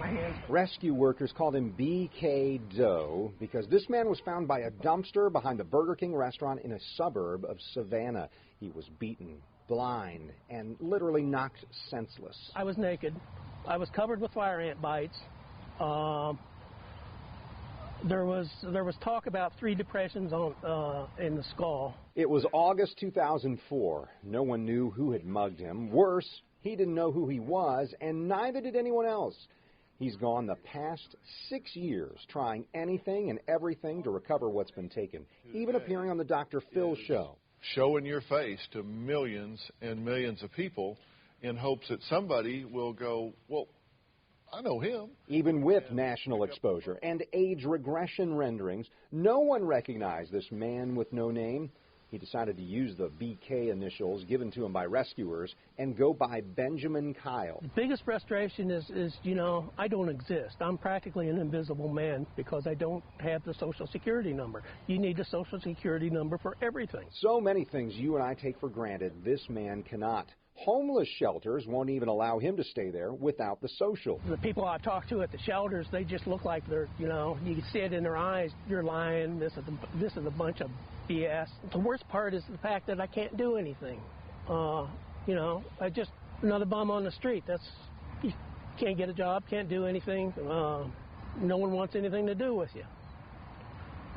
my hands. Rescue workers called him BK Doe because this man was found by a dumpster behind the Burger King restaurant in a suburb of Savannah. He was beaten, blind, and literally knocked senseless. I was naked. I was covered with fire ant bites. There was talk about 3 depressions in the skull. It was August 2004. No one knew who had mugged him. Worse, he didn't know who he was, and neither did anyone else. He's gone the past 6 years trying anything and everything to recover what's been taken, even appearing on the Dr. Phil show. Showing your face to millions and millions of people in hopes that somebody will go, well, I know him. Even with national exposure and age regression renderings, no one recognized this man with no name. He decided to use the BK initials given to him by rescuers and go by Benjaman Kyle. The biggest frustration is, you know, I don't exist. I'm practically an invisible man because I don't have the Social Security number. You need a Social Security number for everything. So many things you and I take for granted, this man cannot. Homeless shelters won't even allow him to stay there without the social. The people I talk to at the shelters, they just look like they're, you know, you can see it in their eyes. You're lying. This is a bunch of BS. The worst part is the fact that I can't do anything. You know, I just another bum on the street. You can't get a job, can't do anything. No one wants anything to do with you.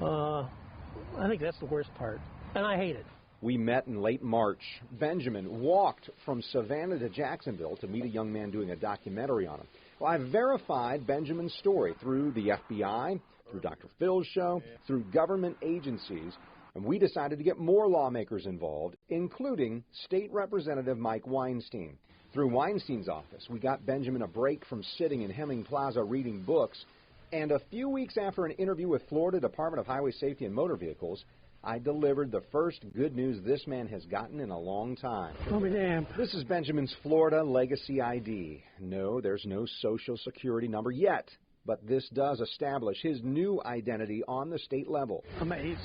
I think that's the worst part, and I hate it. We met in late March. Benjaman walked from Savannah to Jacksonville to meet a young man doing a documentary on him. Well, I verified Benjaman's story through the FBI, through Dr. Phil's show, through government agencies, and we decided to get more lawmakers involved, including State Representative Mike Weinstein. Through Weinstein's office, we got Benjaman a break from sitting in Hemming Plaza reading books, and a few weeks after an interview with Florida Department of Highway Safety and Motor Vehicles, I delivered the first good news this man has gotten in a long time. Oh, my damn. This is Benjaman's Florida Legacy ID. No, there's no Social Security number yet, but this does establish his new identity on the state level. Amazed.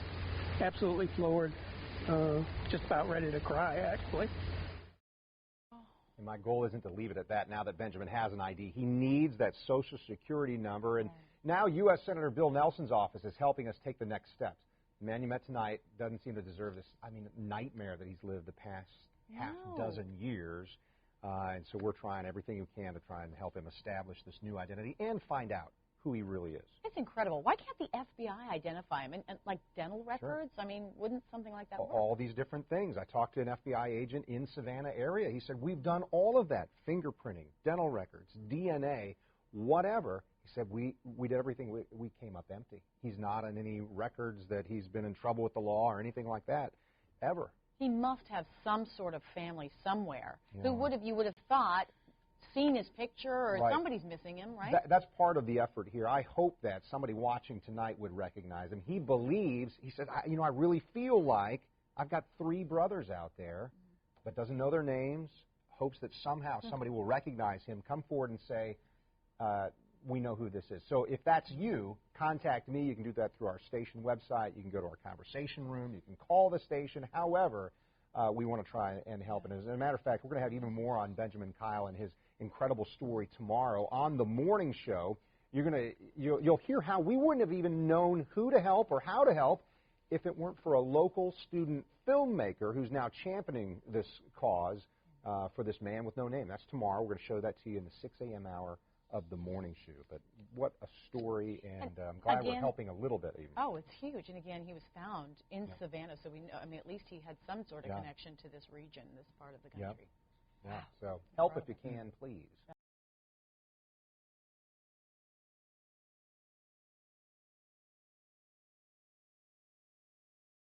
Absolutely floored. Just about ready to cry, actually. And my goal isn't to leave it at that now that Benjaman has an ID. He needs that Social Security number, and now U.S. Senator Bill Nelson's office is helping us take the next steps. The man you met tonight doesn't seem to deserve this, nightmare that he's lived the past half dozen years. And so we're trying everything we can to try and help him establish this new identity and find out who he really is. It's incredible. Why can't the FBI identify him? And like dental records? Sure. I mean, wouldn't something like that work? All these different things. I talked to an FBI agent in Savannah area. He said, we've done all of that. Fingerprinting, dental records, DNA, whatever. He said, we did everything. We came up empty. He's not on any records that he's been in trouble with the law or anything like that, ever. He must have some sort of family somewhere who you would have thought, seen his picture or somebody's missing him, right? That's part of the effort here. I hope that somebody watching tonight would recognize him. He believes, he said, I really feel like I've got 3 brothers out there, but doesn't know their names, hopes that somehow somebody will recognize him, come forward and say, we know who this is. So if that's you, contact me. You can do that through our station website. You can go to our conversation room. You can call the station. However, we want to try and help. And as a matter of fact, we're going to have even more on Benjaman Kyle and his incredible story tomorrow on the morning show. You'll hear how we wouldn't have even known who to help or how to help if it weren't for a local student filmmaker who's now championing this cause for this man with no name. That's tomorrow. We're going to show that to you in the 6 a.m. hour of the morning show. But what a story, and I'm glad we're helping a little bit even. Oh, it's huge. And again, he was found in Savannah, so we know, at least he had some sort of connection to this region, this part of the country. Yeah, so help if you can, please.